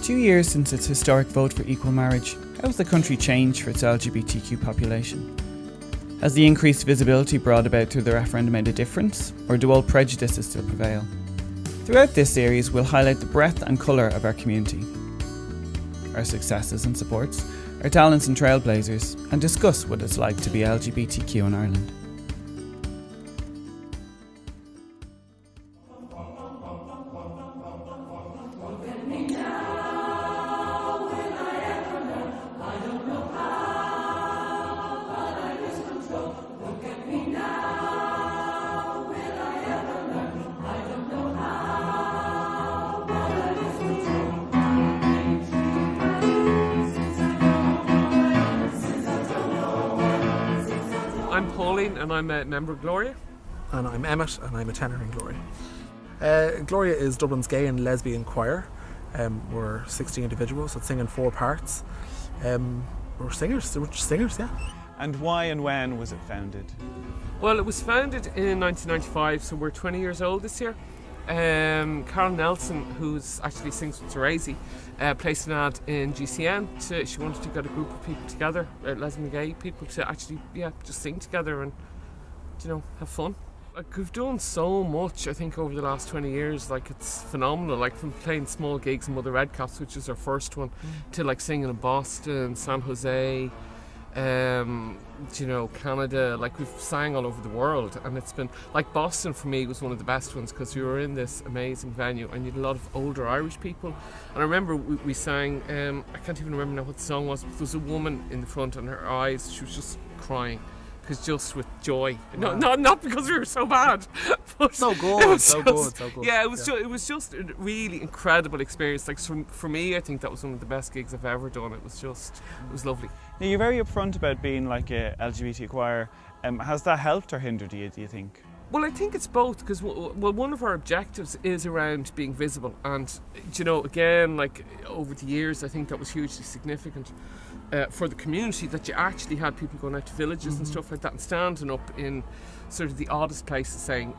2 years since its historic vote for equal marriage, how has the country changed for its LGBTQ population? Has the increased visibility brought about through the referendum made a difference, or do old prejudices still prevail? Throughout this series, we'll highlight the breadth and colour of our community, our successes and supports, our talents and trailblazers, and discuss what it's like to be LGBTQ in Ireland. I'm Pauline and I'm a member of Gloria. And I'm Emmett and I'm a tenor in Gloria. Gloria is Dublin's gay and lesbian choir. We're 60 individuals that sing in 4 parts. We're singers, yeah. And why and when was it founded? Well, it was founded in 1995, so we're 20 years old this year. Carol Nelson, who's actually sings with Therese, placed an ad in GCN. She wanted to get a group of people together, lesbian gay people, to actually, just sing together and, have fun. Like, we've done so much, I think, over the last 20 years. Like, it's phenomenal. Like, from playing small gigs in Mother Redcaps, which was our first one, to like singing in Boston, San Jose, Canada. Like, we've sang all over the world, and it's been like Boston for me was one of the best ones because we were in this amazing venue and you had a lot of older Irish people. And I remember we sang, I can't even remember now what the song was, but there was a woman in the front and her eyes, she was just crying. Just with joy, wow. not because we were so bad, but so good. Yeah, it was just a really incredible experience. Like, for me, I think that was one of the best gigs I've ever done. It was lovely. Now, you're very upfront about being like a LGBT choir. Has that helped or hindered you, do you think? Well, I think it's both, because one of our objectives is around being visible, and again, like over the years, I think that was hugely significant for the community, that you actually had people going out to villages and stuff like that and standing up in sort of the oddest places saying,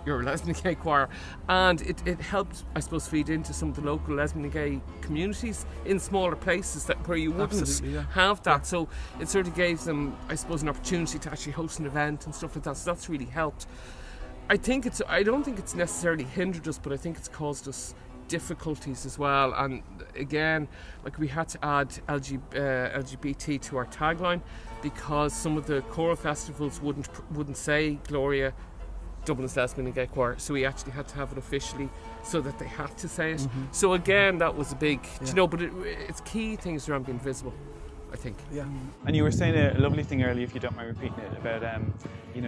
you're a lesbian and gay choir, and it helped, I suppose, feed into some of the local lesbian and gay communities in smaller places where you wouldn't have that. So it sort of gave them, I suppose, an opportunity to actually host an event and stuff like that. So that's really helped. I don't think it's necessarily hindered us, but I think it's caused us difficulties as well. And again, like, we had to add LGBT to our tagline because some of the choral festivals wouldn't say Gloria, Dublin's Lesbian and Gay Choir, so we actually had to have it officially so that they had to say it. So again, that was a big, but it's key things around being visible, I think. Yeah. And you were saying a lovely thing earlier, if you don't mind repeating it, about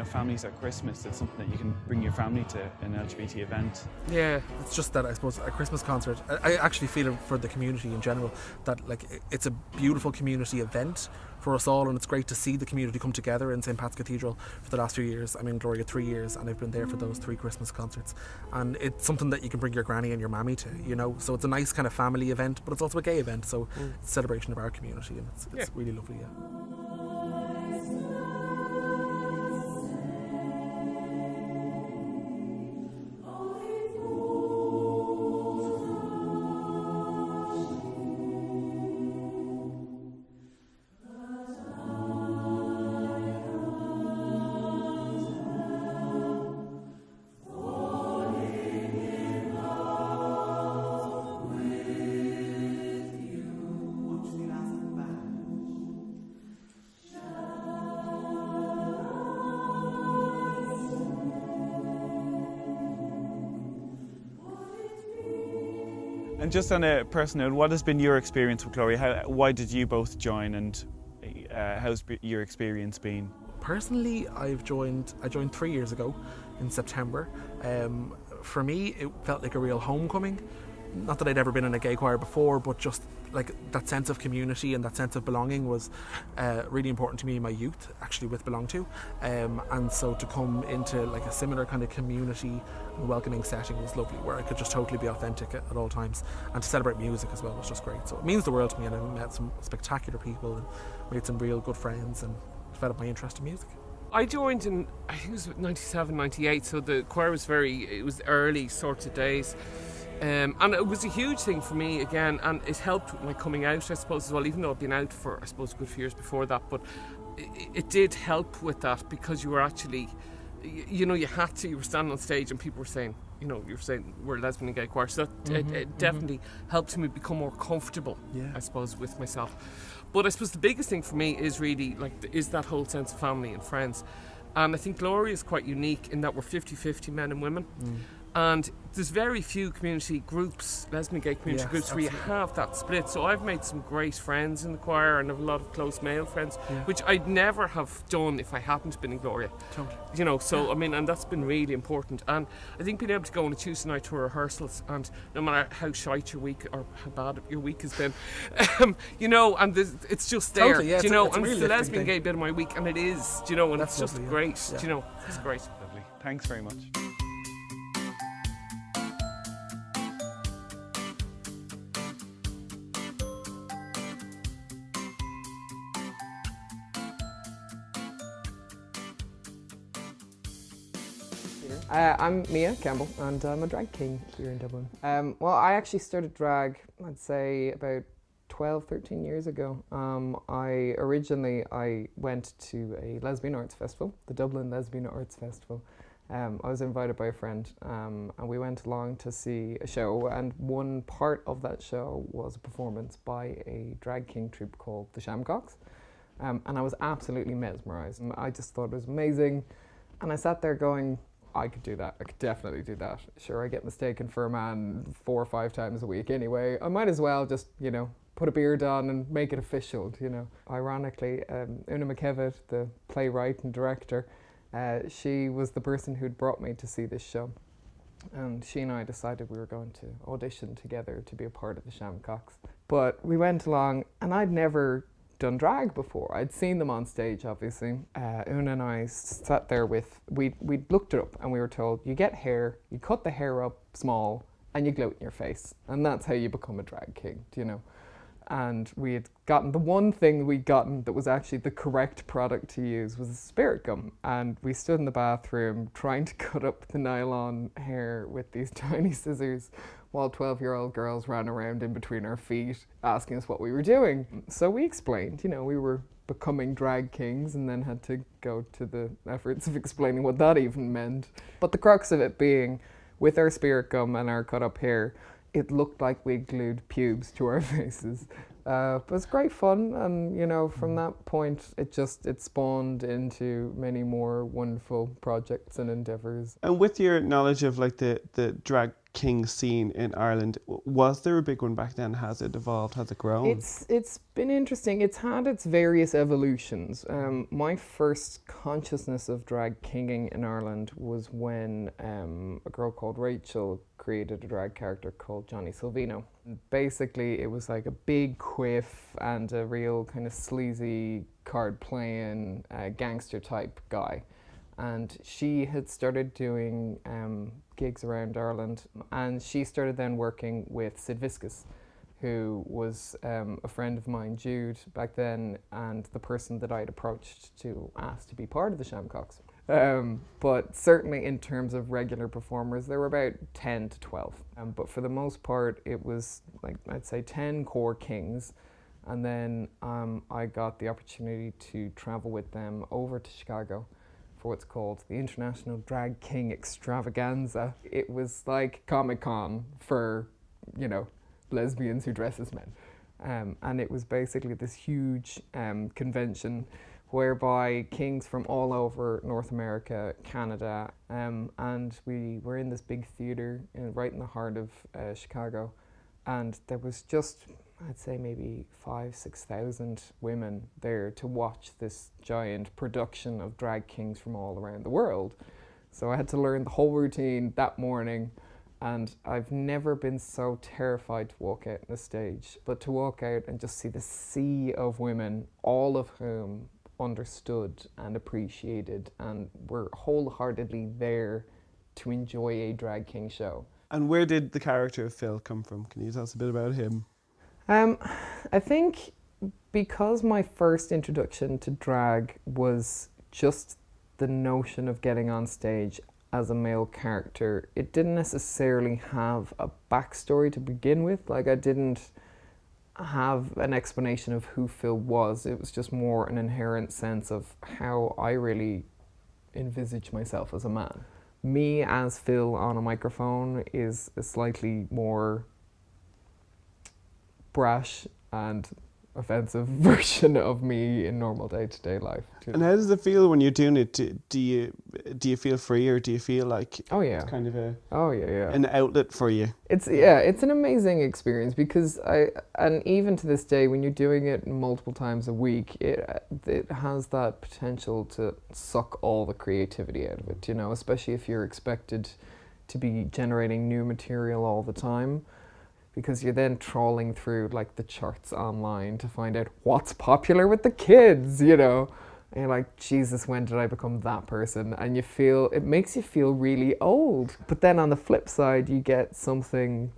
families at Christmas. It's something that you can bring your family to an LGBT event. Yeah. It's just that, I suppose, a Christmas concert, I actually feel for the community in general that, like, it's a beautiful community event for us all, and it's great to see the community come together in St. Pat's Cathedral for the last few years. I'm in Gloria 3 years and I've been there for those 3 Christmas concerts, and it's something that you can bring your granny and your mammy to, so it's a nice kind of family event, but it's also a gay event, so it's a celebration of our community, and it's really lovely. And just on a personal note, what has been your experience with Gloria? Why did you both join, and how's your experience been? Personally, I joined 3 years ago in September. For me, it felt like a real homecoming. Not that I'd ever been in a gay choir before, but just like that sense of community and that sense of belonging was really important to me in my youth, actually, with Belong To. And so to come into like a similar kind of community and welcoming setting was lovely, where I could just totally be authentic at all times, and to celebrate music as well was just great. So it means the world to me, and I met some spectacular people and made some real good friends and developed my interest in music. I joined in, I think it was 97, 98, so the choir was it was early sorts of days. And it was a huge thing for me again, and it helped with my coming out, I suppose, as well, even though I'd been out for, I suppose, a good few years before that. But it did help with that, because you were actually, you know, you were standing on stage and people were saying, you know, you were saying we're a lesbian and gay choir. So that it definitely helped me become more comfortable, I suppose, with myself. But I suppose the biggest thing for me is really, is that whole sense of family and friends. And I think Gloria is quite unique in that we're 50-50 men and women. And there's very few community groups, lesbian gay community groups, where you have that split. So I've made some great friends in the choir and have a lot of close male friends, which I'd never have done if I hadn't been in Gloria. Totally. You know, so I mean, and that's been really important. And I think being able to go on a Tuesday night to rehearsals, and no matter how shite your week or how bad your week has been, you know, and it's just there. Totally, you know, it's a and really it's the lifting lesbian thing. gay bit of my week, and it is, you know, and That's it's just lovely, great. You know, it's great. Lovely. Thanks very much. I'm Mia Campbell, and I'm a drag king here in Dublin. Well, I actually started drag, I'd say, about 12, 13 years ago. I went to a lesbian arts festival, the Dublin Lesbian Arts Festival. I was invited by a friend, and we went along to see a show, and one part of that show was a performance by a drag king troupe called the Shamcocks. And I was absolutely mesmerised. I just thought it was amazing, and I sat there going, I could do that. I could definitely do that. Sure, I get mistaken for a man 4 or 5 times a week anyway. I might as well just, you know, put a beard on and make it official, you know. Ironically, Una McKevitt, the playwright and director, she was the person who'd brought me to see this show. And she and I decided we were going to audition together to be a part of the Shamcocks. But we went along, and I'd never done drag before. I'd seen them on stage, obviously. Una and I sat there we looked it up, and we were told, you get hair, you cut the hair up small, and you glue it in your face. And that's how you become a drag king, you know. And we had gotten, the one thing we'd gotten that was actually the correct product to use was a spirit gum. And we stood in the bathroom trying to cut up the nylon hair with these tiny scissors, while 12-year-old girls ran around in between our feet asking us what we were doing. So we explained, you know, we were becoming drag kings, and then had to go to the efforts of explaining what that even meant. But the crux of it being, with our spirit gum and our cut up hair, it looked like we glued pubes to our faces. But it was great fun, and you know, from that point it spawned into many more wonderful projects and endeavours. And with your knowledge of like the drag king scene in Ireland, was there a big one back then? Has it evolved? Has it grown? It's been interesting. It's had its various evolutions. My first consciousness of drag kinging in Ireland was when a girl called Rachel created a drag character called Johnny Silvino. Basically, it was like a big quiff and a real kind of sleazy card playing gangster type guy. And she had started doing gigs around Ireland, and she started then working with Sid Vicious, who was a friend of mine, Jude, back then, and the person that I'd approached to ask to be part of the Shamcocks. But certainly in terms of regular performers, there were about 10 to 12. But for the most part, it was like, I'd say 10 core kings. And then I got the opportunity to travel with them over to Chicago for what's called the International Drag King Extravaganza. It was like Comic-Con for, you know, lesbians who dress as men. And it was basically this huge convention whereby kings from all over North America, Canada, and we were in this big theatre right in the heart of Chicago, and there was just, I'd say maybe 5,000-6,000 women there to watch this giant production of drag kings from all around the world. So I had to learn the whole routine that morning, and I've never been so terrified to walk out on the stage, but to walk out and just see the sea of women, all of whom understood and appreciated and were wholeheartedly there to enjoy a drag king show. And where did the character of Phil come from? Can you tell us a bit about him? I think because my first introduction to drag was just the notion of getting on stage as a male character, it didn't necessarily have a backstory to begin with. Like, I didn't have an explanation of who Phil was. It was just more an inherent sense of how I really envisage myself as a man. Me as Phil on a microphone is a slightly more brash and offensive version of me in normal day-to-day life. And how does it feel when you're doing it? Do you feel free, or do you feel like it's kind of an outlet for you? It's an amazing experience, because and even to this day, when you're doing it multiple times a week, it has that potential to suck all the creativity out of it, you know, especially if you're expected to be generating new material all the time, because you're then trawling through like the charts online to find out what's popular with the kids, you know. And you're like, Jesus, when did I become that person? And it makes you feel really old. But then on the flip side, you get something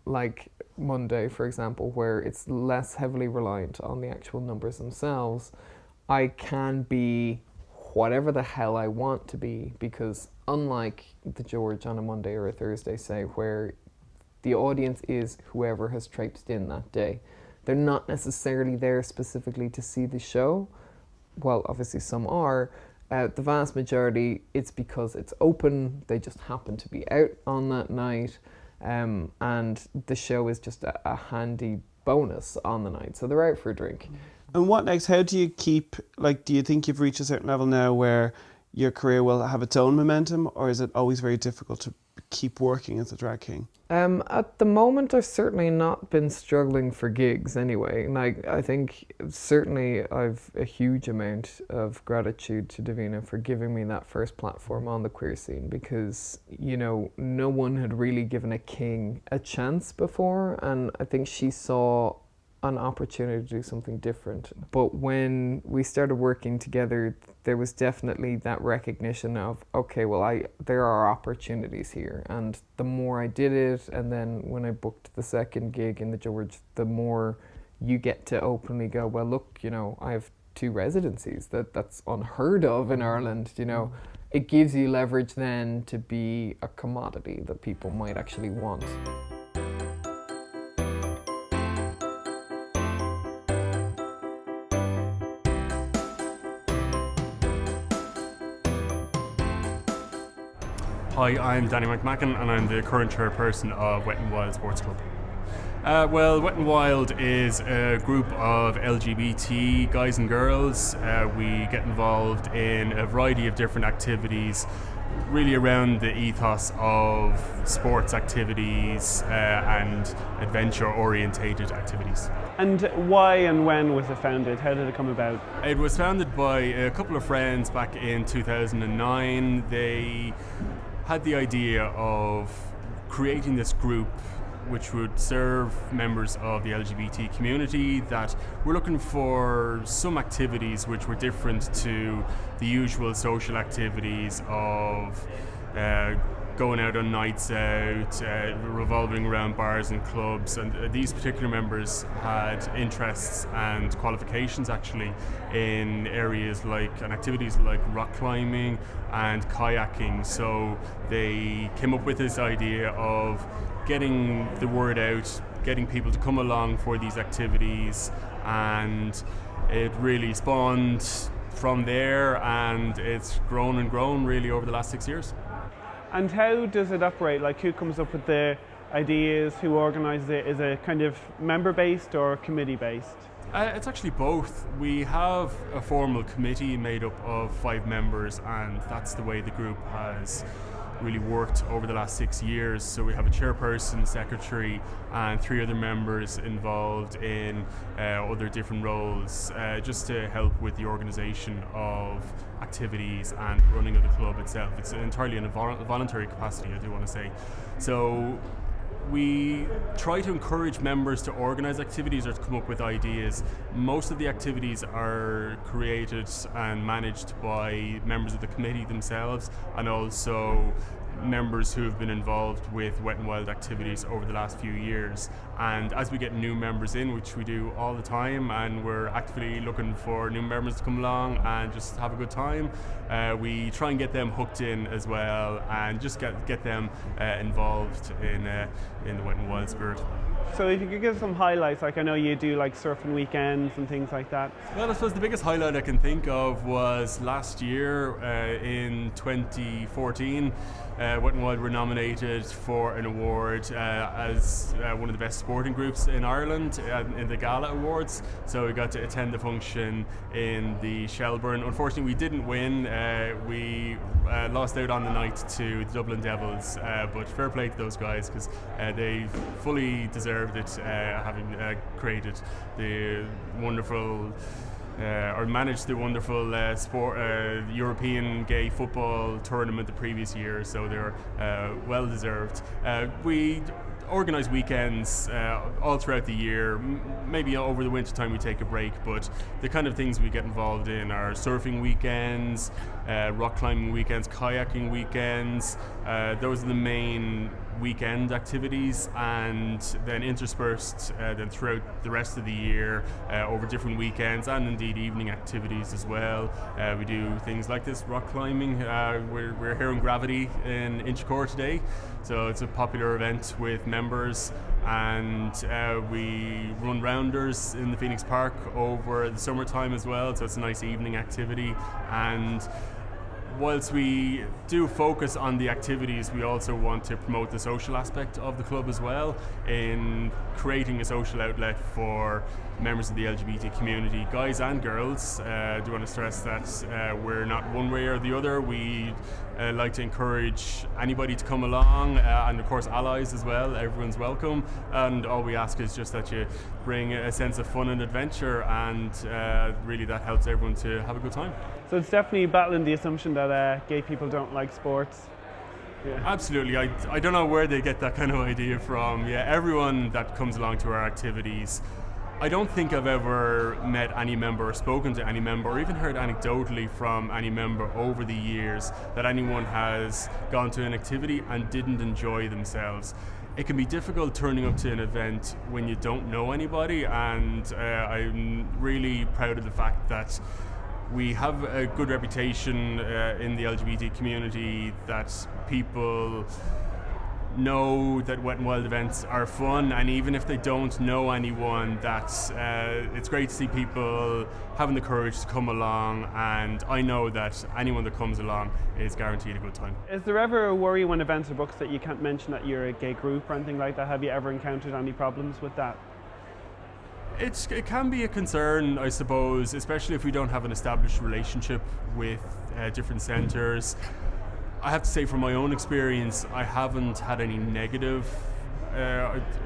like Monday, for example, where it's less heavily reliant on the actual numbers themselves. I can be whatever the hell I want to be, because unlike the George on a Monday or a Thursday, say, where the audience is whoever has traipsed in that day. They're not necessarily there specifically to see the show. Well, obviously some are. The vast majority, it's because it's open. They just happen to be out on that night. And the show is just a handy bonus on the night. So they're out for a drink. And what next? How do you keep, do you think you've reached a certain level now where your career will have its own momentum, or is it always very difficult to keep working as a drag king? At the moment, I've certainly not been struggling for gigs anyway. Like, I think certainly I've a huge amount of gratitude to Davina for giving me that first platform on the queer scene, because, you know, no one had really given a king a chance before, and I think she saw an opportunity to do something different. But when we started working together, there was definitely that recognition of, okay, well, there are opportunities here. And the more I did it, and then when I booked the second gig in the George, the more you get to openly go, well, look, you know, I have 2 residencies. That's unheard of in Ireland, you know. It gives you leverage then to be a commodity that people might actually want. Hi, I'm Danny McMacken, and I'm the current chairperson of Wet n Wild Sports Club. Well, Wet n Wild is a group of LGBT guys and girls. We get involved in a variety of different activities, really around the ethos of sports activities and adventure-orientated activities. And why and when was it founded? How did it come about? It was founded by a couple of friends back in 2009. They had the idea of creating this group which would serve members of the LGBT community, that were looking for some activities which were different to the usual social activities of going out on nights out, revolving around bars and clubs. And these particular members had interests and qualifications actually in areas like, and activities like rock climbing and kayaking. So they came up with this idea of getting the word out, getting people to come along for these activities, and it really spawned from there, and it's grown and grown really over the last 6 years. And how does it operate? Like, who comes up with the ideas, who organises it? Is it kind of member-based or committee-based? It's actually both. We have a formal committee made up of 5 members, and that's the way the group has really worked over the last 6 years. So we have a chairperson, secretary, and 3 other members involved in other different roles, just to help with the organisation of activities and running of the club itself. It's entirely in a voluntary capacity, I do want to say. So we try to encourage members to organise activities or to come up with ideas. Most of the activities are created and managed by members of the committee themselves, and also members who have been involved with Wet and Wild activities over the last few years. And as we get new members in, which we do all the time, and we're actively looking for new members to come along and just have a good time, we try and get them hooked in as well, and just get them involved in the Wet and Wild spirit. So if you could give some highlights, like I know you do like surfing weekends and things like that. Well, I suppose the biggest highlight I can think of was last year in 2014. Wet and Wild were nominated for an award as one of the best sporting groups in Ireland in the Gala Awards. So we got to attend the function in the Shelbourne. Unfortunately, we didn't win. We lost out on the night to the Dublin Devils, but fair play to those guys, because they fully deserved it, having created the wonderful or managed the wonderful European gay football tournament the previous year, so they're well deserved. We organise weekends all throughout the year. Maybe over the winter time we take a break, but the kind of things we get involved in are surfing weekends, rock climbing weekends, kayaking weekends. Those are the main weekend activities, and then interspersed then throughout the rest of the year over different weekends, and indeed evening activities as well. We do things like this rock climbing. We're here in Gravity in Inchicore today, so it's a popular event with members, and we run rounders in the Phoenix Park over the summertime as well, so it's a nice evening activity. And whilst we do focus on the activities, we also want to promote the social aspect of the club as well, in creating a social outlet for members of the LGBT community, guys and girls. I do want to stress that we're not one way or the other. We like to encourage anybody to come along, and of course allies as well. Everyone's welcome, and all we ask is just that you bring a sense of fun and adventure, and really that helps everyone to have a good time. So it's definitely battling the assumption that gay people don't like sports. Yeah. Absolutely. I don't know where they get that kind of idea from. Yeah, everyone that comes along to our activities, I don't think I've ever met any member or spoken to any member or even heard anecdotally from any member over the years that anyone has gone to an activity and didn't enjoy themselves. It can be difficult turning up to an event when you don't know anybody, and I'm really proud of the fact that we have a good reputation in the LGBT community, that people know that Wet and Wild events are fun, and even if they don't know anyone, that it's great to see people having the courage to come along, and I know that anyone that comes along is guaranteed a good time. Is there ever a worry when events are booked that you can't mention that you're a gay group or anything like that? Have you ever encountered any problems with that? It can be a concern, I suppose, especially if we don't have an established relationship with different centres. I have to say, from my own experience, I haven't had any negative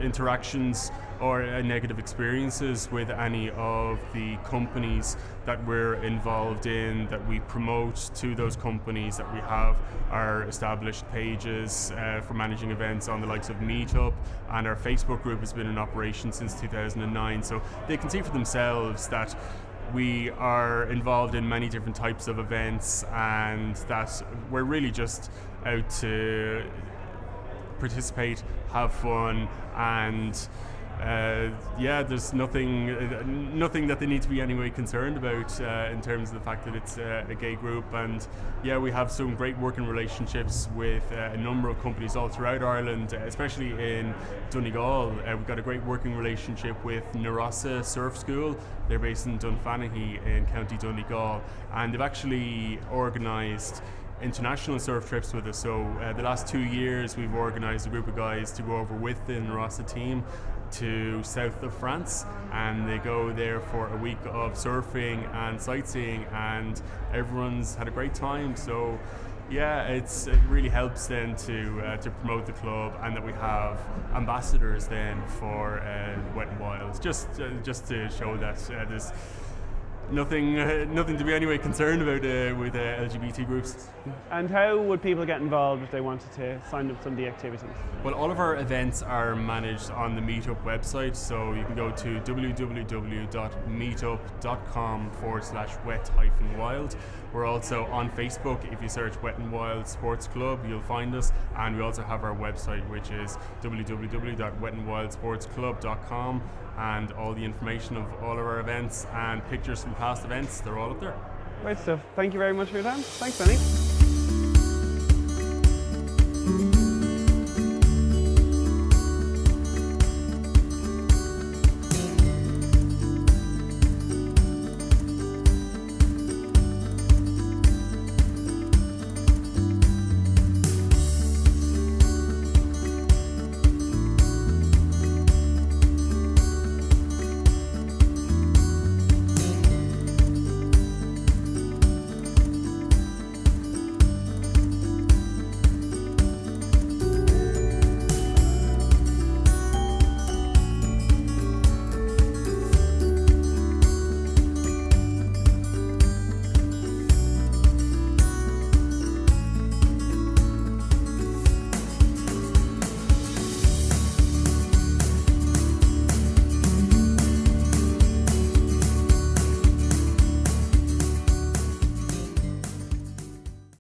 interactions or negative experiences with any of the companies that we're involved in, that we promote to those companies, that we have our established pages for managing events on the likes of Meetup, and our Facebook group has been in operation since 2009, so they can see for themselves that we are involved in many different types of events, and that we're really just out to participate, have fun, and there's nothing that they need to be anyway concerned about in terms of the fact that it's a gay group. And yeah, we have some great working relationships with a number of companies all throughout Ireland, especially in Donegal. We've got a great working relationship with Narassa Surf School. They're based in Dunfanaghy in County Donegal, and they've actually organised international surf trips with us. So the last 2 years we've organised a group of guys to go over with the Narassa team to south of France, and they go there for a week of surfing and sightseeing, and everyone's had a great time. So yeah, it really helps then to promote the club, and that we have ambassadors then for Wet and Wild, just to show that nothing to be anyway concerned about with LGBT groups. And how would people get involved if they wanted to sign up for some of the activities? Well, all of our events are managed on the Meetup website, so you can go to www.meetup.com/wet-wild. We're also on Facebook. If you search Wet and Wild Sports Club, you'll find us, and we also have our website, which is www.wetandwildsportsclub.com, and all the information of all of our events and pictures from past events, they're all up there. Great stuff. Thank you very much for your time. Thanks, Benny.